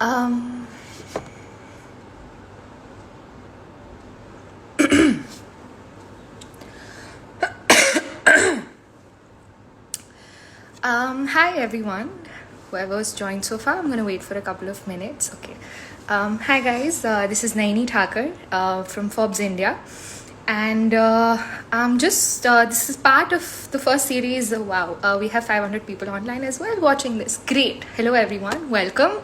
Um, Hi everyone, whoever's joined so far. I'm going to wait for a couple of minutes. Okay. Hi guys, this is Naini Thaker from Forbes India. And this is part of the first series. Wow, we have 500 people online as well watching this. Great. Hello everyone, welcome.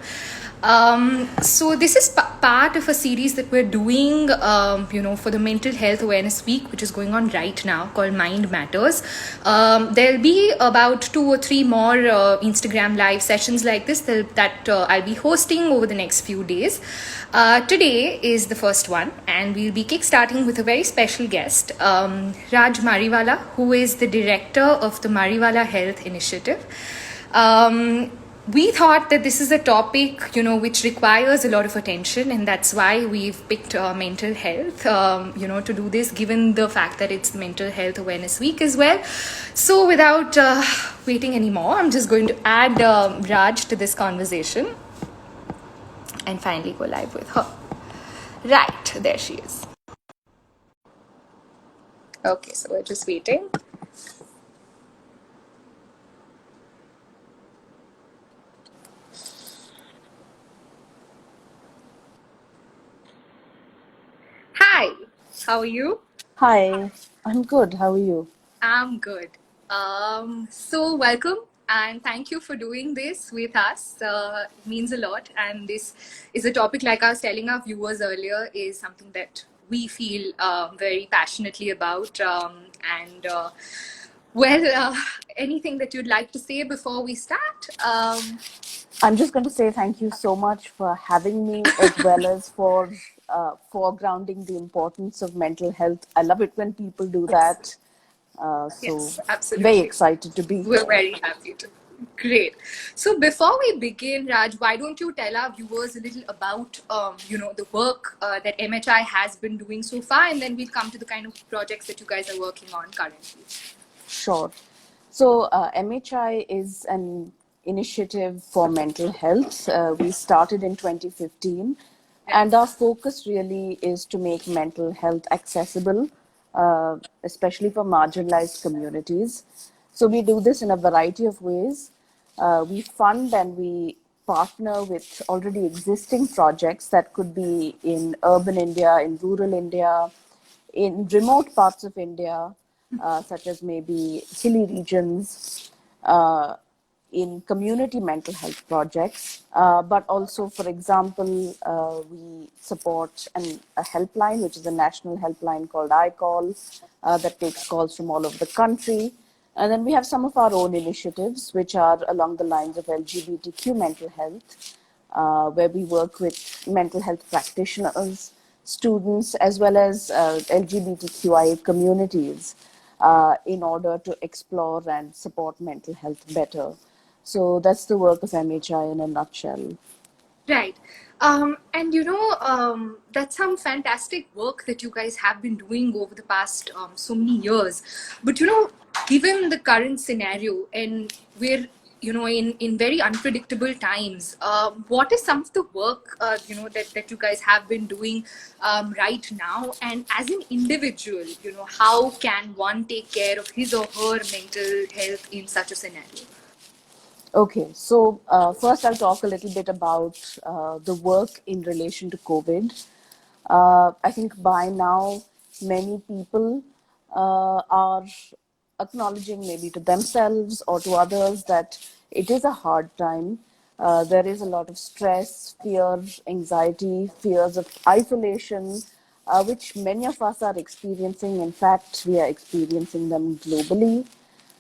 So this is part of a series that we're doing, for the Mental Health Awareness Week, which is going on right now, called Mind Matters. There'll be about 2 or 3 more Instagram live sessions like this that I'll be hosting over the next few days. Today is the first one, and we'll be kickstarting with a very special guest, Raj Mariwala, who is the director of the Mariwala Health Initiative. We thought that this is a topic, which requires a lot of attention, and that's why we've picked mental health, to do this, given the fact that it's Mental Health Awareness Week as well. So without waiting anymore, I'm just going to add Raj to this conversation and finally go live with her. Right, there she is. Okay, so we're just waiting. Hi, how are you? Hi, I'm good. How are you? I'm good. So welcome and thank you for doing this with us. It means a lot. And this is a topic, like I was telling our viewers earlier, is something that we feel very passionately about. Anything that you'd like to say before we start? I'm just going to say thank you so much for having me, as well as for foregrounding the importance of mental health. I love it when people do Yes. that. Yes, Very absolutely. excited to be We're here. very happy to. Great. So before we begin, Raj, why don't you tell our viewers a little about, the work that MHI has been doing so far, and then we'll come to the kind of projects that you guys are working on currently. Sure. So, MHI is an initiative for mental health. We started in 2015, and our focus really is to make mental health accessible, especially for marginalized communities. So, we do this in a variety of ways. We fund and we partner with already existing projects that could be in urban India, in rural India, in remote parts of India, such as maybe hilly regions, in community mental health projects, but also, for example, we support a helpline, which is a national helpline called iCall, that takes calls from all over the country. And then we have some of our own initiatives, which are along the lines of LGBTQ mental health, where we work with mental health practitioners, students, as well as LGBTQIA communities in order to explore and support mental health better. So that's the work of MHI in a nutshell. Right. That's some fantastic work that you guys have been doing over the past so many years. But, given the current scenario, and we're, in very unpredictable times, what is some of the work, that you guys have been doing right now? And as an individual, how can one take care of his or her mental health in such a scenario? Okay, so first I'll talk a little bit about the work in relation to COVID. I think by now many people are acknowledging, maybe to themselves or to others, that it is a hard time. There is a lot of stress, fear, anxiety, fears of isolation, which many of us are experiencing. In fact, we are experiencing them globally.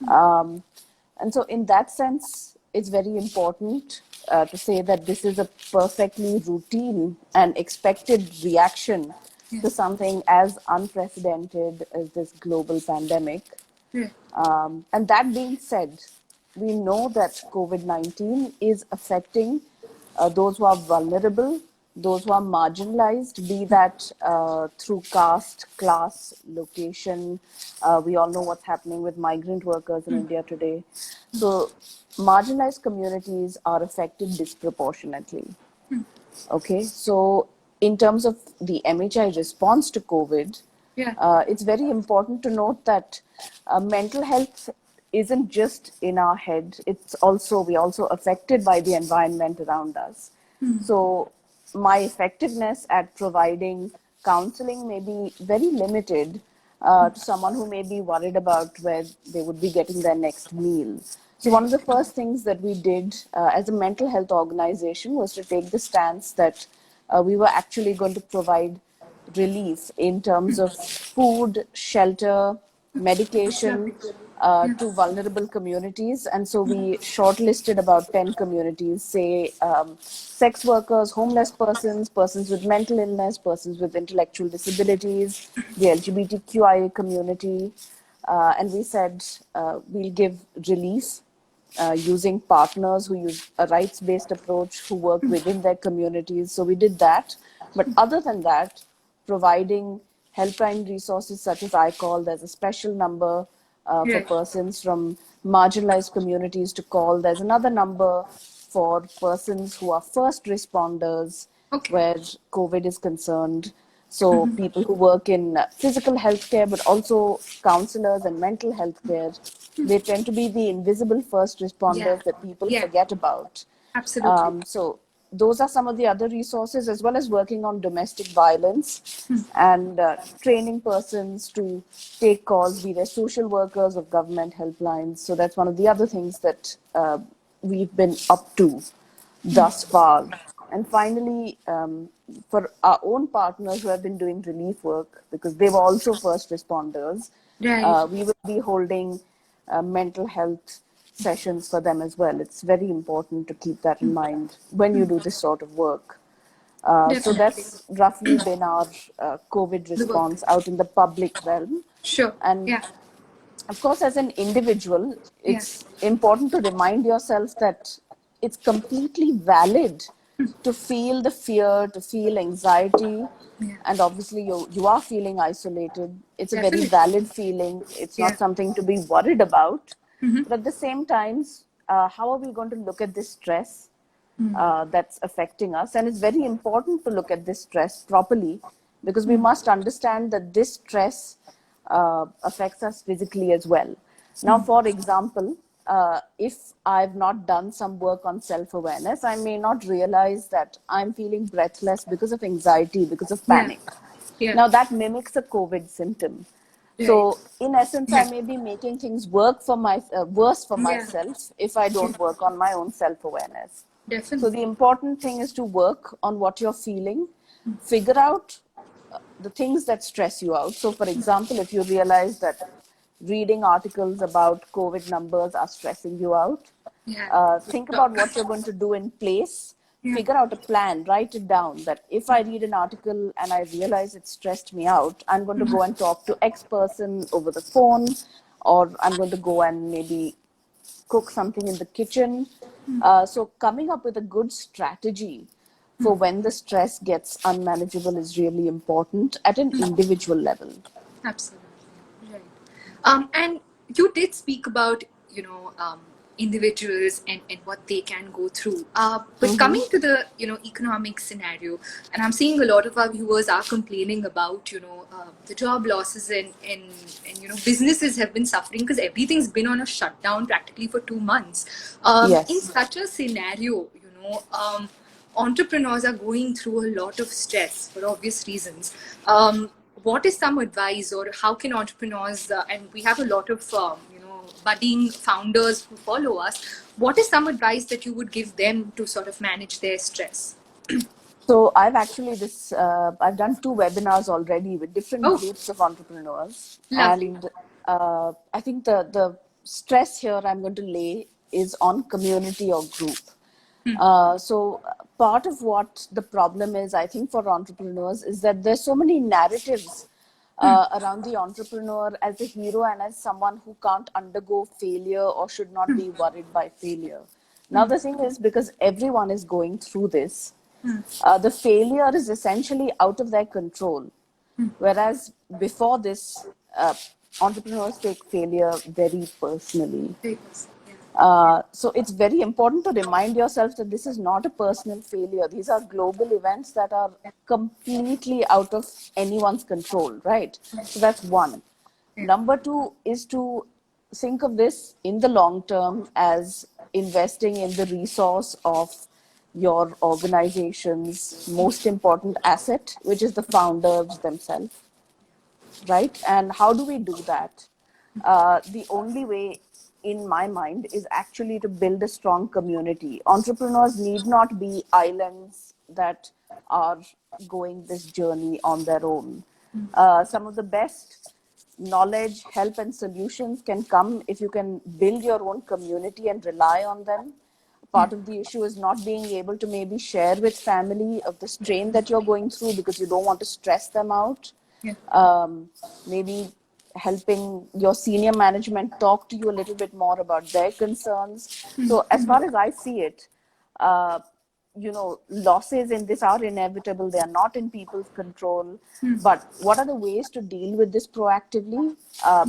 And so, in that sense, it's very important to say that this is a perfectly routine and expected reaction to something as unprecedented as this global pandemic. Yeah. And that being said, we know that COVID-19 is affecting those who are vulnerable, those who are marginalized, be that through caste, class, location. We all know what's happening with migrant workers in India today. So, marginalized communities are affected disproportionately. Okay, so in terms of the MHI response to COVID, Yeah. it's very important to note that mental health isn't just in our head. It's also, we're also affected by the environment around us. So my effectiveness at providing counseling may be very limited to someone who may be worried about where they would be getting their next meal. So one of the first things that we did as a mental health organization was to take the stance that we were actually going to provide relief in terms of food, shelter, That's lovely. medication Yeah. to vulnerable communities. And so we shortlisted about 10 communities, say sex workers, homeless persons, persons with mental illness, persons with intellectual disabilities, the LGBTQIA community. And we said we'll give relief using partners who use a rights-based approach, who work within their communities. So we did that. But other than that, providing helpline resources such as I call, there's a special number for Right. persons from marginalized communities to call. There's another number for persons who are first responders Okay. where COVID is concerned. So people who work in physical healthcare, but also counselors and mental health care, they tend to be the invisible first Yeah. responders that people Yeah. forget about. Absolutely. So those are some of the other resources, as well as working on domestic violence and training persons to take calls, be they social workers or government helplines. So that's one of the other things that we've been up to thus far. And finally, for our own partners who have been doing relief work, because they were also first responders, Right. we will be holding mental health sessions for them as well. It's very important to keep that in mind when you do this sort of work. So Definitely. that's roughly been our COVID The work. response out in the public realm. Sure. And Yeah. of course, as an individual, Yeah. it's important to remind yourself that it's completely valid to feel the fear, to feel anxiety. Yeah. And obviously, you are feeling isolated. It's a very Definitely. valid feeling. It's Yeah. not something to be worried about. But at the same time, how are we going to look at this stress that's affecting us? And it's very important to look at this stress properly, because we must understand that this stress affects us physically as well. Now, for example, if I've not done some work on self awareness, I may not realize that I'm feeling breathless because of anxiety, because of Yeah. panic. Yeah. Now, that mimics a COVID symptom. Right. So, in essence, I Yeah. may be making things worse for Yeah. myself if I Yeah. don't work on my own self awareness. So, the Definitely. important thing is to work on what you're feeling, figure out the things that stress you out. So, for example, if you realize that reading articles about COVID numbers are stressing you out, Yeah. think about Talk. what you're going to do in place. Yeah. Figure out a plan, write it down that if I read an article and I realize it stressed me out, I'm going to go and talk to X person over the phone, or I'm going to go and maybe cook something in the kitchen. So, coming up with a good strategy for when the stress gets unmanageable is really important at an individual level. Absolutely. Right. And you did speak about, individuals and what they can go through. But Mm-hmm. coming to the, economic scenario, and I'm seeing a lot of our viewers are complaining about, the job losses and businesses have been suffering because everything's been on a shutdown practically for 2 months. In Yes. such a scenario, entrepreneurs are going through a lot of stress for obvious reasons. What is some advice, or how can entrepreneurs, and we have a lot of budding founders who follow us, what is some advice that you would give them to sort of manage their stress? So I've done two webinars already with different Oh, groups of entrepreneurs, lovely. and I think the stress here I'm going to lay is on community or group. So part of what the problem is, I think, for entrepreneurs is that there's so many narratives around the entrepreneur as a hero and as someone who can't undergo failure or should not be worried by failure. Now, the thing is, because everyone is going through this, the failure is essentially out of their control. Whereas before this, entrepreneurs take failure very personally. Papers. Yeah. So it's very important to remind yourself that this is not a personal failure. These are global events that are completely out of anyone's control, right? So that's one. Yeah. Number two is to think of this in the long term as investing in the resource of your organization's most important asset, which is the founders themselves, right? And how do we do that? The only way, in my mind, is actually to build a strong community. Entrepreneurs need not be islands that are going this journey on their own. Some of the best knowledge, help, and solutions can come if you can build your own community and rely on them. Part of the issue is not being able to maybe share with family of the strain that you're going through because you don't want to stress them out. Yeah. Maybe helping your senior management talk to you a little bit more about their concerns. So as far as I see it, uh, losses in this are inevitable. They are not in people's control. But what are the ways to deal with this proactively?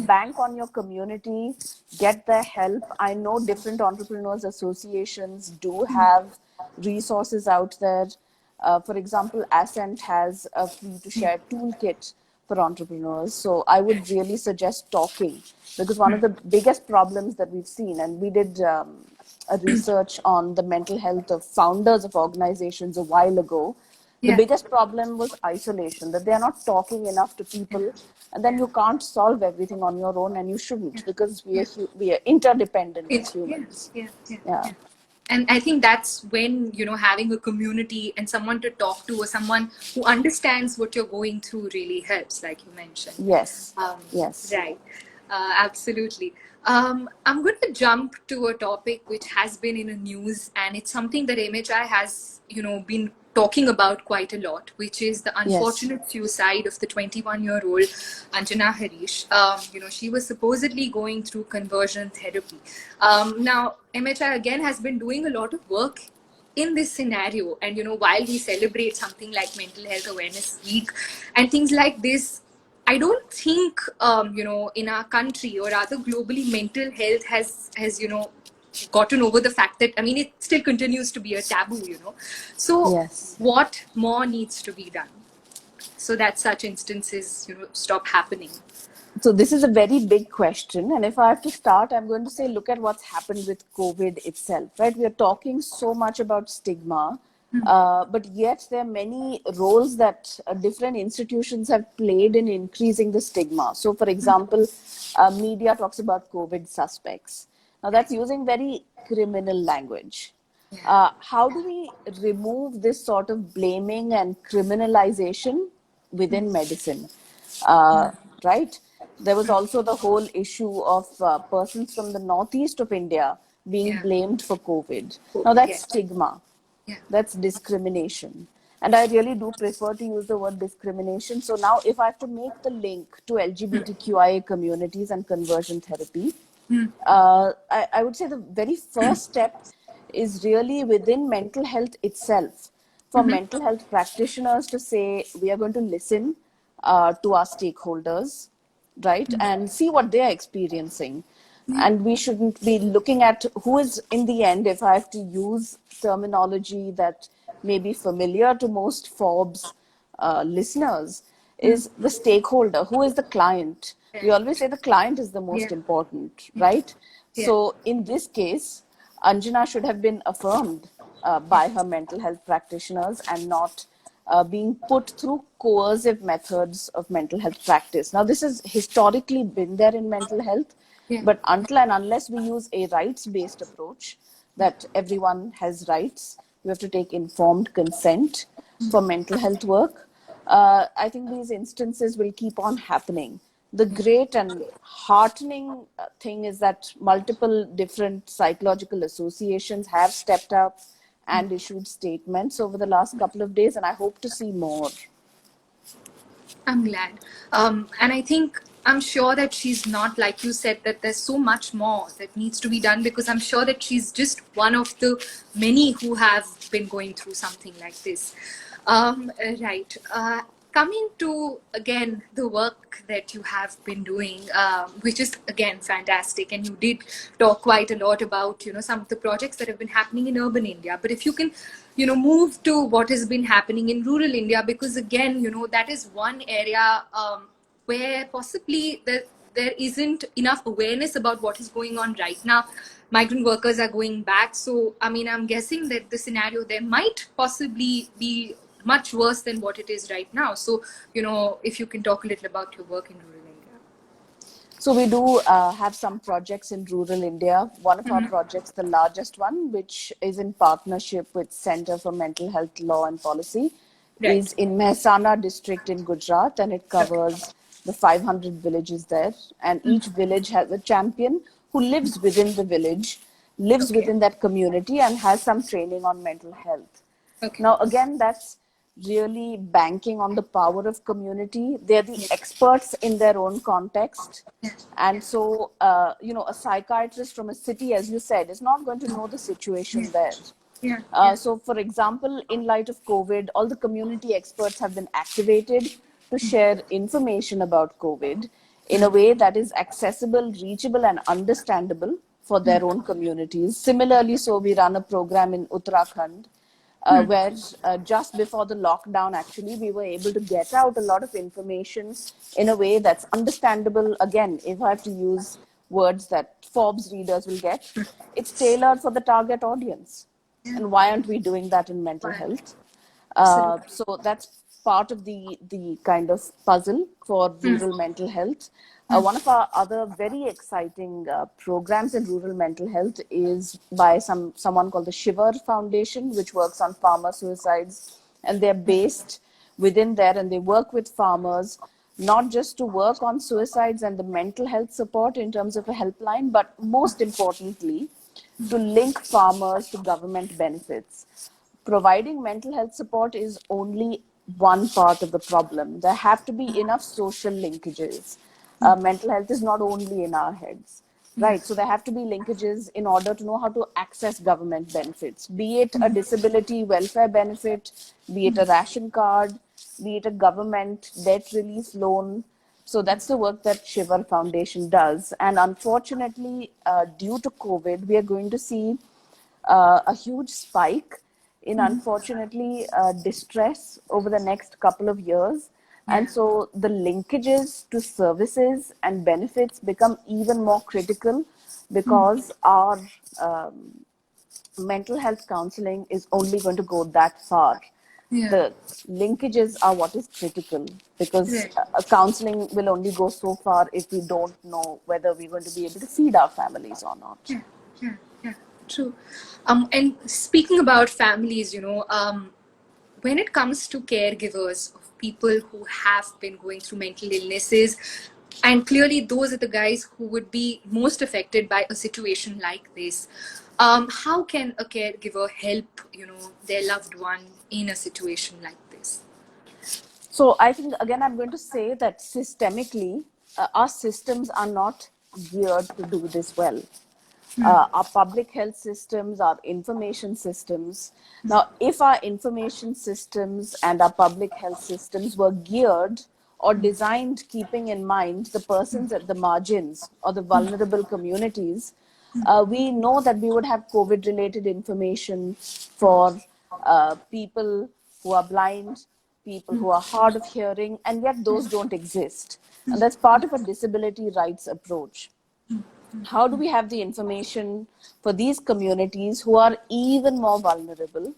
Bank on your community, get their help. I know different entrepreneurs associations do have resources out there. For example, Ascent has a free to share toolkit for entrepreneurs. So I would really suggest talking, because one of the biggest problems that we've seen, and we did a research on the mental health of founders of organizations a while ago. The Yeah. biggest problem was isolation, that they are not talking enough to people. And then you can't solve everything on your own, and you shouldn't, because we are interdependent as Yeah, humans. yeah, yeah, Yeah. yeah. And I think that's when, having a community and someone to talk to, or someone who understands what you're going through, really helps, like you mentioned. Yes. Um, Yes. right. Absolutely. I'm going to jump to a topic which has been in the news, and it's something that MHI has, been talking about quite a lot, which is the Yes. unfortunate suicide of the 21-year-old Anjana Harish. She was supposedly going through conversion therapy. Now, MHI again has been doing a lot of work in this scenario, and while we celebrate something like Mental Health Awareness Week and things like this, I don't think in our country, or rather globally, mental health has gotten over the fact that, I mean, it still continues to be a taboo. So Yes. what more needs to be done so that such instances stop happening? So this is a very big question. And if I have to start, I'm going to say, look at what's happened with COVID itself, right? We are talking so much about stigma, but yet there are many roles that different institutions have played in increasing the stigma. So for example, media talks about COVID suspects. Now that's using very criminal language. How do we remove this sort of blaming and criminalization within medicine? Right? There was also the whole issue of persons from the northeast of India being Yeah. blamed for COVID. Now COVID, that's yeah. stigma, Yeah. that's discrimination. And I really do prefer to use the word discrimination. So now, if I have to make the link to LGBTQIA communities and conversion therapy, I would say the very first step is really within mental health itself, for mental health practitioners to say, we are going to listen to our stakeholders, right, and see what they are experiencing. And we shouldn't be looking at who is, in the end, if I have to use terminology that may be familiar to most Forbes listeners, is the stakeholder. Who is the client? We always say the client is the most Yeah. important, right? Yeah. So in this case, Anjana should have been affirmed by her mental health practitioners and not being put through coercive methods of mental health practice. Now, this has historically been there in mental health, Yeah. but until and unless we use a rights-based approach, that everyone has rights, you have to take informed consent for mental health work, I think these instances will keep on happening. The great and heartening thing is that multiple different psychological associations have stepped up and issued statements over the last couple of days, and I hope to see more. I'm glad. And I think, I'm sure that she's not, like you said, that there's so much more that needs to be done, because I'm sure that she's just one of the many who have been going through something like this. Right. coming to again the work that you have been doing, which is again fantastic, and you did talk quite a lot about some of the projects that have been happening in urban India. But if you can, move to what has been happening in rural India, because again, that is one area where possibly there isn't enough awareness about what is going on right now. Migrant workers are going back. So, I mean, I'm guessing that the scenario there might possibly be much worse than what it is right now. So, if you can talk a little about your work in rural India. So we do have some projects in rural India. One of our projects, the largest one, which is in partnership with Center for Mental Health Law and Policy, Right. is in Mehsana district in Gujarat, and it covers the 500 villages there. And each village has a champion who lives within the village, lives Okay. within that community, and has some training on mental health. Okay. Now, again, that's really banking on the power of community. They're the Yeah. experts in their own context. Yeah. And so, a psychiatrist from a city, as you said, is not going to know the situation there. Yeah. Yeah. So, for example, in light of COVID, all the community experts have been activated to share information about COVID in a way that is accessible, reachable, and understandable for their own communities. Similarly, so we run a program in Uttarakhand where just before the lockdown, actually, we were able to get out a lot of information in a way that's understandable. Again, if I have to use words that Forbes readers will get, it's tailored for the target audience. And why aren't we doing that in mental Fine. health? Absolutely. So that's part of the kind of puzzle for rural mental health. One of our other very exciting programs in rural mental health is by someone called the Shiver Foundation, which works on farmer suicides, and they're based within there, and they work with farmers not just to work on suicides and the mental health support in terms of a helpline, but most importantly, to link farmers to government benefits. Providing mental health support is only one part of the problem. There have to be enough social linkages. Mental health is not only in our heads, right? So there have to be linkages in order to know how to access government benefits, be it a disability welfare benefit, be it a ration card, be it a government debt relief loan. So that's the work that Shiver Foundation does. And unfortunately, due to COVID, we are going to see a huge spike in, unfortunately, distress over the next couple of years. And so the linkages to services and benefits become even more critical because our mental health counseling is only going to go that far. Yeah. The linkages are what is critical, because Right. counseling will only go so far if we don't know whether we're going to be able to feed our families or not. Yeah. Yeah. Yeah. True. And speaking about families, when it comes to caregivers of people who have been going through mental illnesses, and clearly those are the guys who would be most affected by a situation like this, how can a caregiver help their loved one in a situation like this? So I think, again, I'm going to say that systemically, our systems are not geared to do this well. Our public health systems, our information systems. Now, if our information systems and our public health systems were geared or designed keeping in mind the persons at the margins or the vulnerable communities, we know that we would have COVID-related information for people who are blind, people who are hard of hearing, and yet those don't exist. And that's part of a disability rights approach. How do we have the information for these communities who are even more vulnerable?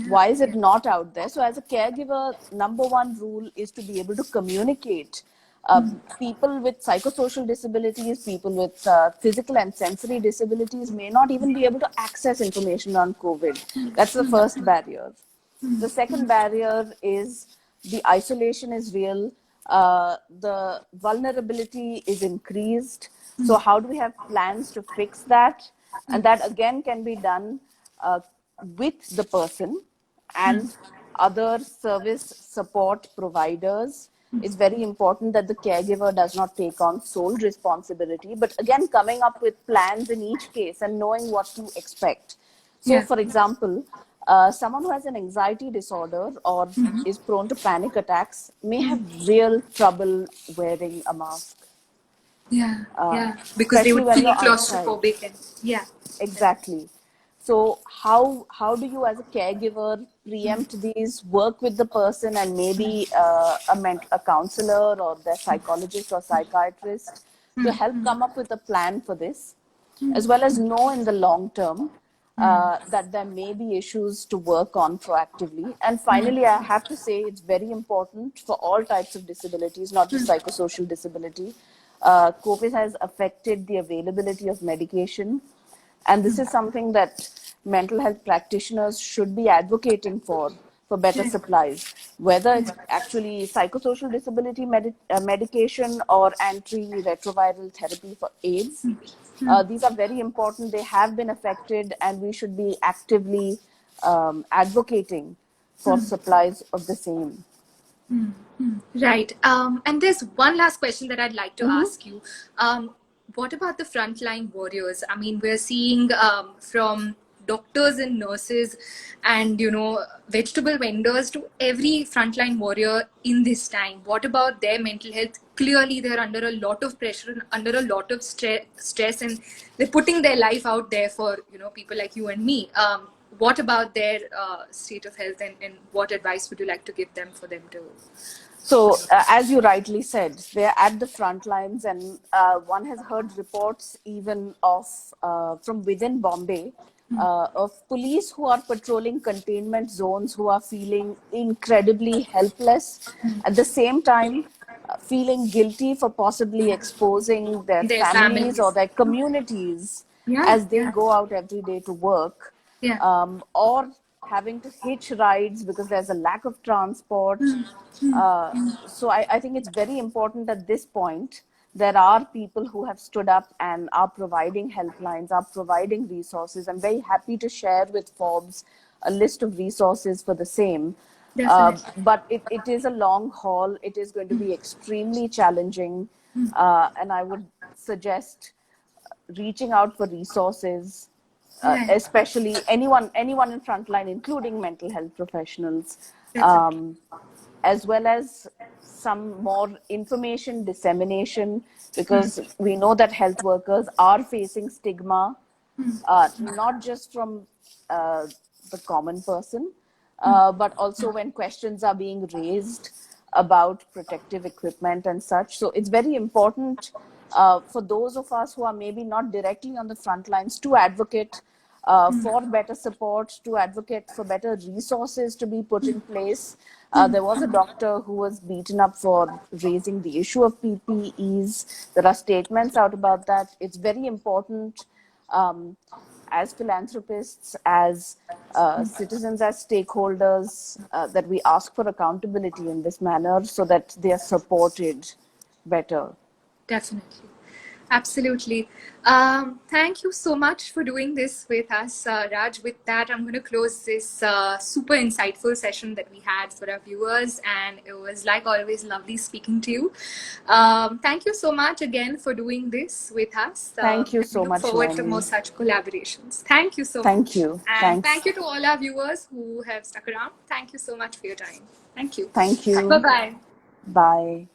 Why is it not out there? So as a caregiver, number one rule is to be able to communicate. People with psychosocial disabilities, people with physical and sensory disabilities may not even be able to access information on COVID. That's the first barrier. The second barrier is the isolation is real. The vulnerability is increased. So how do we have plans to fix that? And that again can be done with the person and other service support providers. It's very important that the caregiver does not take on sole responsibility, but again, coming up with plans in each case and knowing what to expect. So, Yeah. for example, Someone who has an anxiety disorder or is prone to panic attacks may have real trouble wearing a mask, Yeah, yeah. Because they especially would when feel you're outside. claustrophobic and yeah. Exactly. So how do you as a caregiver preempt these, work with the person and maybe a counselor or their psychologist or psychiatrist to help come up with a plan for this, as well as know in the long term that there may be issues to work on proactively. And finally, I have to say it's very important for all types of disabilities, not just psychosocial disability. COVID has affected the availability of medication, and this is something that mental health practitioners should be advocating for better supplies, whether it's actually psychosocial disability medication or antiretroviral therapy for AIDS. These are very important. They have been affected, and we should be actively advocating for supplies of the same. Right. And there's one last question that I'd like to Mm-hmm. ask you. What about the frontline warriors? I mean, we're seeing from doctors and nurses and, vegetable vendors to every frontline warrior in this time. What about their mental health? Clearly, they're under a lot of pressure and under a lot of stress, and they're putting their life out there for, people like you and me. What about their state of health, and what advice would you like to give them for them to? So, as you rightly said, they're at the front lines, and one has heard reports even of from within Bombay of police who are patrolling containment zones who are feeling incredibly helpless. At the same time, feeling guilty for possibly exposing their Their families or families. their communities Yeah, as they yeah, go out every day to work, yeah. or having to hitch rides because there's a lack of transport. So I think it's very important at this point. There are people who have stood up and are providing helplines, are providing resources. I'm very happy to share with Forbes a list of resources for the same. Definitely. But it is a long haul. It is going to be extremely challenging. And I would suggest reaching out for resources, Right. especially anyone in frontline, including mental health professionals, That's it. as well as some more information dissemination, because we know that health workers are facing stigma, not just from uh, the common person, but also when questions are being raised about protective equipment and such. So it's very important for those of us who are maybe not directly on the front lines to advocate for better support, to advocate for better resources to be put in place. There was a doctor who was beaten up for raising the issue of PPEs. There are statements out about that. It's very important, as philanthropists, as citizens, as stakeholders, that we ask for accountability in this manner so that they are supported better. Definitely. Absolutely. Thank you so much for doing this with us, Raj. With that, I'm going to close this super insightful session that we had for our viewers. And it was, like always, lovely speaking to you. Thank you so much again for doing this with us. Thank you And we so look much, forward to more Naini. such collaborations. Thank you so Thank much. you. And Thanks. thank you to all our viewers who have stuck around. Thank you so much for your time. Thank you. Thank Bye you. bye. Bye.